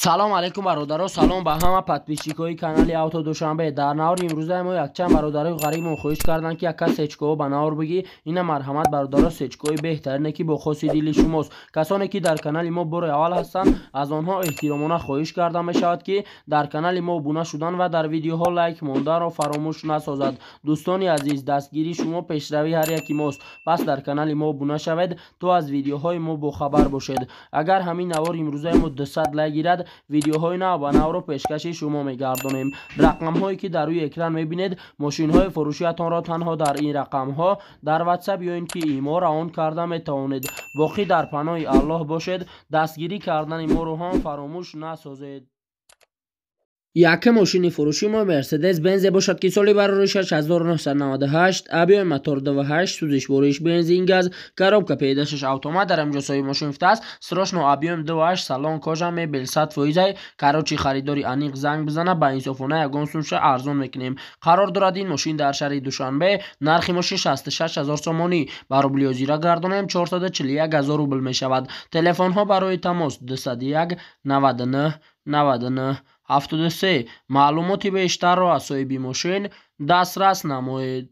салом алейкум бародаро, салом ба ҳама подписчикои канали Авто Душанбе. Дар навори имрӯзаи мо якчанд бародарои ғарибмон хоҳиш карданд ки яка сечкоҳо ба навор бигӣ. Ина марҳамат бародаро, сечкоҳои беҳтарине ки бо хоси дили шумост. Касоне ки дар канали мо бори аввал ҳастанд, аз онҳо эҳтиромона хоҳиш карда мешавад ки дар канали мо обуна шудан ва дар видеоҳо лайк монданро фаромӯш насозад. дӯстони азиз, дастгири шумо пешравии ҳар яки мост. Пас дар канали мо обуна шавед то аз видеоҳои мо бохабар бошед. Агар ҳамин навори имрӯзаи мо 200 лайк гирад, видеоҳои нав ба навро пешкаши шумо мегардонем. рақамҳое ки дар рӯи экран мебинед, мошинҳои фурӯшиатонро танҳо дар ин рақамҳо дар ватсап ё ин ки имо раон карда метавонед. боқӣ дар паноҳи Аллоҳ бошед. дастгирӣ кардани моро ҳам фаромӯш насозед. Яка мошини фурӯши мо Мерседес Бензе бошад ки соли барориш 1998, объем мотор 2.8, сӯзиш вориш бензин газ, коробка педашаш автомат, дар амҷосои мошин фтас, срочно объем 2.8, салон кожа, мебел 100%, карочи харидори аниқ занг бизана, ба инсофона ягон сумша арзон мекунем. қарор дорад ин мошин дар шаҳри Душанбе. нархи мошин 66000 сомонӣ, ба рублиозира гардонем 441000 рубл мешавад. телефонҳо барои тамос 201 99 99 73. маълумоти бештарро аз соҳиби мошин дастрас намоед.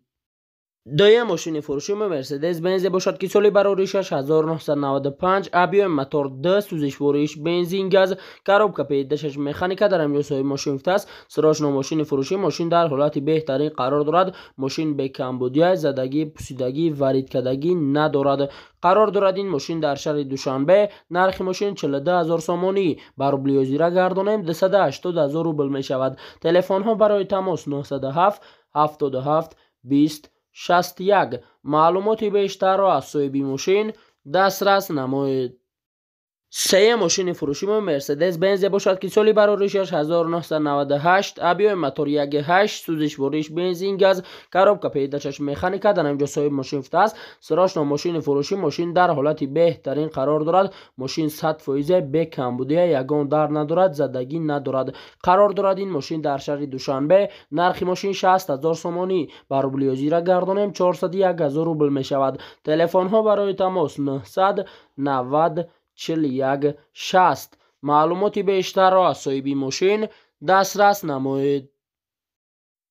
доям мошини фурӯши мо Мерседес Бензе бошад ки соли бароришаш 1995, объем мотор 2, сӯзиш вориш бензин газ, коробка педашаш механика, дар амҷосои мошин фтас, срочно мошини фурӯшӣ. мошин дар ҳолати беҳтарин қарор дорад. мошин бекамбудия, задагӣ, пусидагӣ, варидкадагӣ надорад. қарор дорад ин мошин дар шаҳри Душанбе. нархи мошин 42000 сомонӣ, ба рублиозира гардонем 280000 рубл мешавад. телефонҳо барои тамос 907 77 20 61. маълумоти бештарро аз соҳиби мошин дастрас намоед. сеюм мошини фурӯши мо Мерседес Бензе бошад ки соли бароришаш 1998, объем мотор 1.8, сӯзиш вориш бензин газ, коробка педашаш механика, дар амҷосои мошин фтас, срочно мошини фурӯшӣ. мошин дар ҳолати беҳтарин қарор дорад. мошин 100% бекамбудия, ягон дард надорад, задагӣ надорад. қарор дорад ин мошин дар шаҳри Душанбе. нархи мошин 60000 сомонӣ, ба рублиозира гардонем 401000 рубл мешавад. телефонҳо барои тамос 900 90 41 60. маълумоти бештарро аз соҳиби мошин дастрас намоед.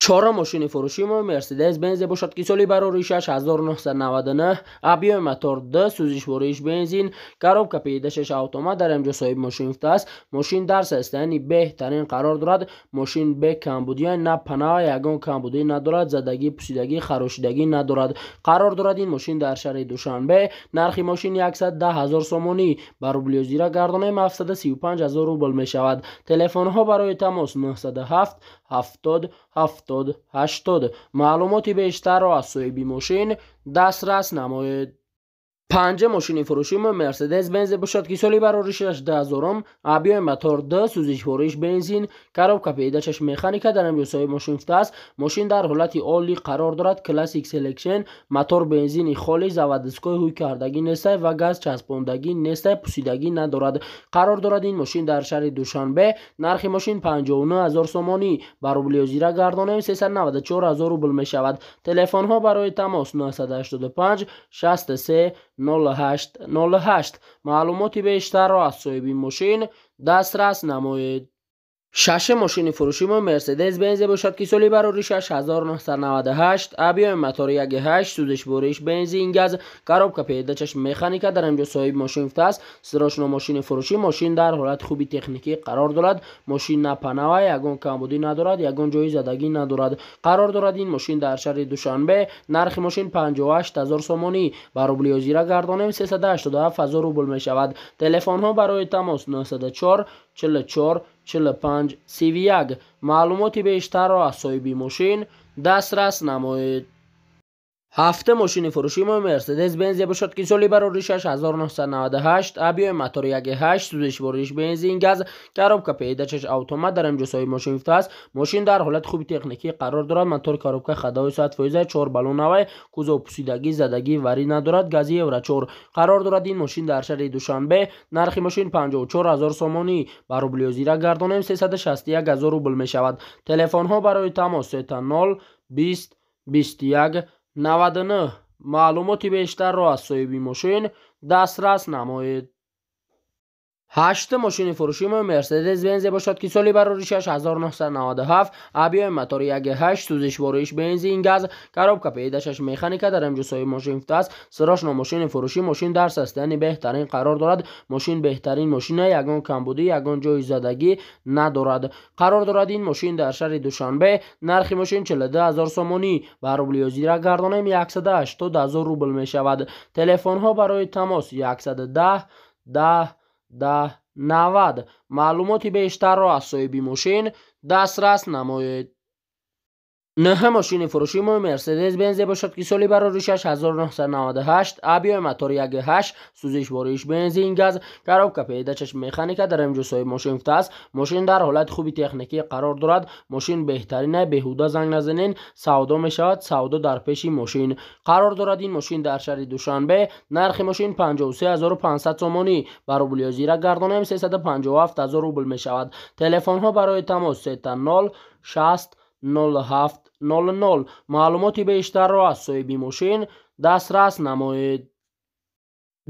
чорум мошини фурӯши мо Мерседес Бензе бошад ки соли бароришаш 1999, объем мотор 2, сӯзиш вориш бензин, коробка педашаш автомат, дар амҷосои мошин фтас. мошин дар состоянии беҳтарин қарор дорад. мошин бекамбудия, на панава, ягон камбудӣ надорад, задагӣ, пусидагӣ, харошидагӣ надорад. қарор дорад ин мошин дар шаҳри Душанбе. нархи мошин 110000 сомонӣ, ба рублиозира гардонем 735000 рубл мешавад. телефонҳо барои тамос 907 70 70 80. маълумоти бештарро аз соҳиби мошин дастрас намоед. панҷум мошини фурӯши мо Мерседес Бензе бошад ки соли бароришаш 2000, объем мотор 2, сӯзиш вориш бензин, коробка педашаш механика, дар амҷосои мошин фтас. мошин дар ҳолати олӣ қарор дорад. классик селекшн, мотор бензини холӣ, заводскои ҳӯй кардагӣ нестай ва газ часпондагӣ нестай, пусидагӣ надорад. қарор дорад ин мошин дар шаҳри Душанбе. нархи мошин 59000 сомонӣ, ба рублиозира гардонем 394000 рубл мешавад. телефонҳо барои тамос 985 63 08 08. маълумоти бештарро аз соҳиби мошин дастрас намоед. шашум мошини фурӯши мо Мерседес Бензе бошад ки соли бароришаш 1998, объем мотор 1.8, сӯзиш вориш бензин газ, коробка педашаш механика, дар амҷосои мошин фтас. срочно мошини фурӯшӣ. мошин дар ҳолати хуби техникӣ қарор дорад. мошин на панава, ягон камбудӣ надорад, ягон ҷои задагӣ надорад. қарор дорад ин мошин дар шаҳри Душанбе. нархи мошин 58000 сомонӣ, ба рублиозира гардонем 387000 рубл мешавад. телефонҳо барои тамос 904 44 45 31. маълумоти бештарро аз соҳиби мошин дастрас намоед. ҳафтум мошини фурӯши мо Мерседес Бензе бошад ки соли бароришаш 1998, объем мотор 1.8, сӯзиш вориш бензин газ, коробка педашаш автомат, дар амҷосои мошин фтас. мошин дар ҳолати хуби техникӣ қарор дорад. мотор коробка ходовой 100%, 4 баллонавай, кузов пусидагӣ, задагӣ, варӣ надорад, гази евро 4. қарор дорад ин мошин дар шаҳри Душанбе. нархи мошин 54000 сомонӣ, ба рублиозира гардонем 361000 рубл мешавад. телефонҳо барои тамос 0 20 21 99. маълумоти бештарро аз соҳиби мошин дастрас намоед. 8 ماشین فروشی مرسدس بنز باشد که سالی برارشش 1997 ابیای موتور 1.8 سوزشوارش بنزین گاز коробка پیداشش مکانیکا در امجوسای ماشین است. سراشنا ماشین فروشی ماشین در ساستانی بهترین قرار دارد. ماشین بهترین ماشین یگان کمبودی یگان جای زدگی ندارد. قرار دارد این ماشین در شهر دوشنبه. نرخ ماشین 42000 سومانی و روبل زیرا گردانیم 180000 روبل می شود. تلفن ها برای تماس 110 10 10 90 معلوماتی بیشتر را از صاحب ماشین دسترس نمایید. 9 ماشین فروشی مرسدس بنز باشد که سالی برارشش 1998 ابیای موتور 1.8 سوزشوارش بنزین گاز коробка پیداشش مکانیکا در امجوسای ماشین است. ماشین در حالت خوبی تکنیکی قرار دارد. ماشین بهترینه بهوده زنگ نزنین سودا می شود. سودا در پیش ماشین قرار دارد. این ماشین در شهر دوشنبه. نرخ ماشین 53500 سومانی و روبل زیرا گردانیم 357000 روبل می شود. تلفن ها برای تماس 30 60 07 00 معلوماتی بیشتر را از صاحب ماشین دسترس نمایید.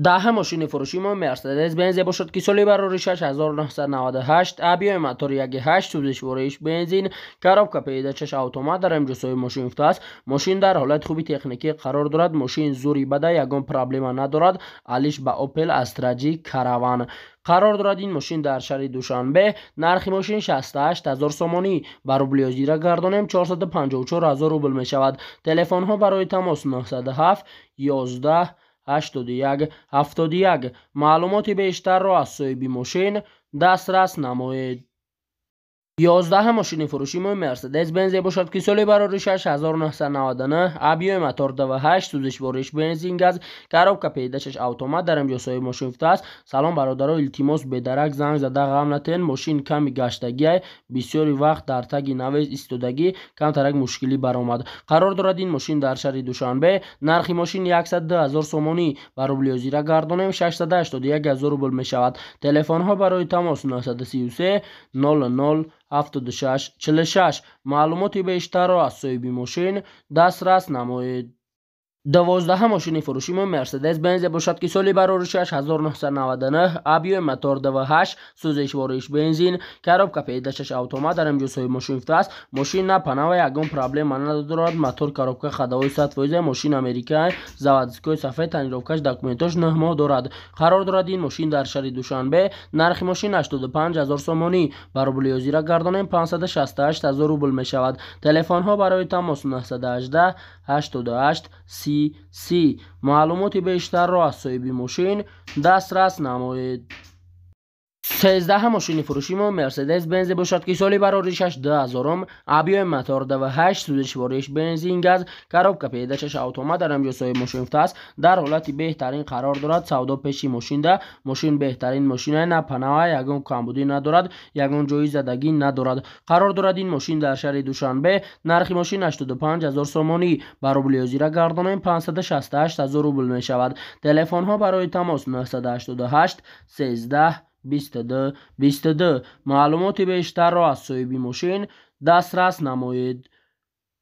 10 ماشین فروشی مرسدس بنز باشد که سالی برارشش 1998 ابیای موتور 1.8 سوزشوارش بنزین коробка پیداشش اتومات در امجوسای ماشین است. ماشین در حالت خوبی تکنیکی قرار دارد. ماشین زوری بده یگان پرابلم ندارد. علیش با اوپل استراجی کاروان قرار دارد. این ماشین در شهر دوشنبه. نرخ ماشین 68000 سومانی و روبل زیرا گردانیم 454000 روبل می شود. تلفن ها برای تماس 907 11 81 71 معلوماتی بیشتر را از صاحب ماشین دسترس نمایید. 11 ماشین فروشی مرسدس بنز باشد که سالی برارشش 1999 ابیای موتور 2.8 سوزشوارش بنزین گاز коробка پیداشش اتومات در امجوسای ماشین است. سلام برادرها التماس بدرک زنگ زده غم نتین. ماشین کمی گشتگی بسیاری وقت در تگ نویز ایستادگی کم ترک مشکلی برآمد. قرار دارد این ماشین در شهر دوشنبه. نرخ ماشین 100000 سومانی و روبل زیرا گردانیم 681000 روبل می شود. تلفن ها برای تماس 933 00 76 46 معلوماتی بیشتر را از صاحب ماشین دسترس نمایید. 12 ماشین فروشی مرسدس بنز باشد که سالی برارشش 1999 ابیای موتور 2.8 سوزشوارش بنزین коробка پیداشش اتومات در امجوسای ماشین است. ماشین نه پناه و یگان پرابلم ندارد. موتور коробка خدای 100% ماشین امریکایی заводской صفحه تنیروکش داکومنتاش 9 ماه دارد. قرار دارد این ماشین در شهر دوشنبه. نرخ ماشین 85000 سومانی و روبل زیرا گردانیم 568000 روبل می شود. تلفن ها برای تماس 918 88 سی معلوماتی بیشتر را از صاحب ماشین دسترس نمایید. 13 ماشین فروشی مرسدس بنز باشد که سالی برارشش 2000 ابیای موتور 2.8 سوزشوارش بنزین گاز коробка پیداشش اتومات در امجوسای ماشین است. در حالت بهترین قرار دارد. سودا پیش ماشین ده. ماشین بهترین ماشین نه پناه یگان کمبودی ندارد یگان جای زدگی ندارد. قرار دارد این ماشین در شهر دوشنبه. نرخ ماشین 85000 سومانی و روبل زیرا گردانیم 568000 روبل می شود. تلفن ها برای تماس 988 13 22 معلوماتی بیشتر را از صاحب ماشین دسترس نمایید.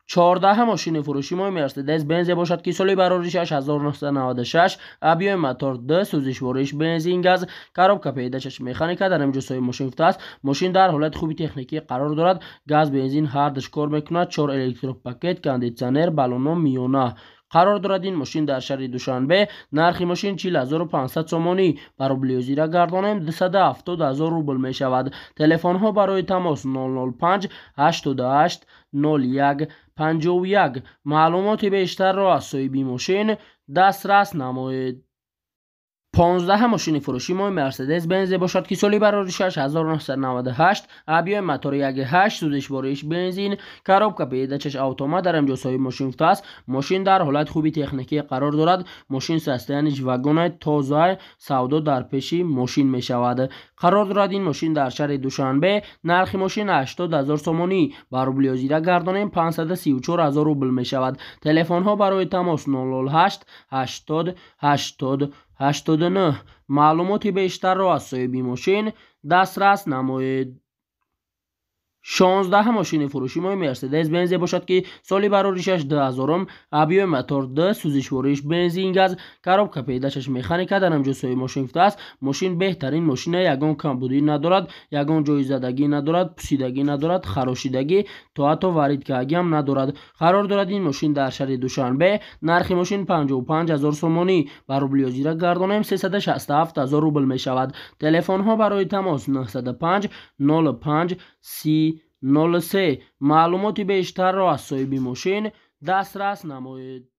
14 ماشین فروشی مرسدس بنز باشد که سالی برارشش 1996 ابیای موتور 2 سوزشوارش بنزین گاز коробка پیداشش مکانیکا در امجوسای ماشین است. ماشین در حالت خوبی تکنیکی قرار دارد. گاز بنزین هر دش کار میکند. 4 الکتروپاکت کاندیشنر بالون و میونه قرار دارد. این ماشین در شهر دوشنبه. نرخ ماشین 40500 سومانی و روبل زیرا گردانیم 270000 روبل می شود. تلفن ها برای تماس 005 88 01 51 معلوماتی بیشتر را از صاحب ماشین دسترس نمایید. 15 ماشین فروشی مرسدس بنز باشد که سالی برارشش 1998 ابیای موتور 1.8 سوزشوارش بنزین коробка پیداشش اتومات در امجوسای ماشین است. ماشین در حالت خوبی تکنیکی قرار دارد. ماشین ساستانش واگن تازه سودا در پیش ماشین می شود. قرار دارد این ماشین در شهر دوشنبه. نرخ ماشین 80000 سومانی و روبل زیرا گردانیم 534000 روبل می شود. تلفن ها برای تماس 008 80 80 89 معلوماتی بیشتر را از صاحب ماشین دسترس نمایید. 16 ماشین فروشی مای مرسدس بنز باشد که سالی بروریشش 2000 آبیو موتور 10 سوزش وریش بنزین گاز کاروبکا پیداشش مکانیکا در همجوسوی ماشین است. ماشین بهترین ماشین یگان کمبودی ندارد، یگان جای زدگی ندارد، پوسیدگی ندارد، خراشیدگی تا حتی واریدگی هم ندارد. قرار دارد این ماشین در شهر دوشنبه. نرخ ماشین 55000 سومانی بر روبل زیرا گردانیم 367000 روبل می شود. تلفن ها برای تماس 905 05 30 03. معلوماتی بیشتر را از صاحب ماشین دسترس نمایید.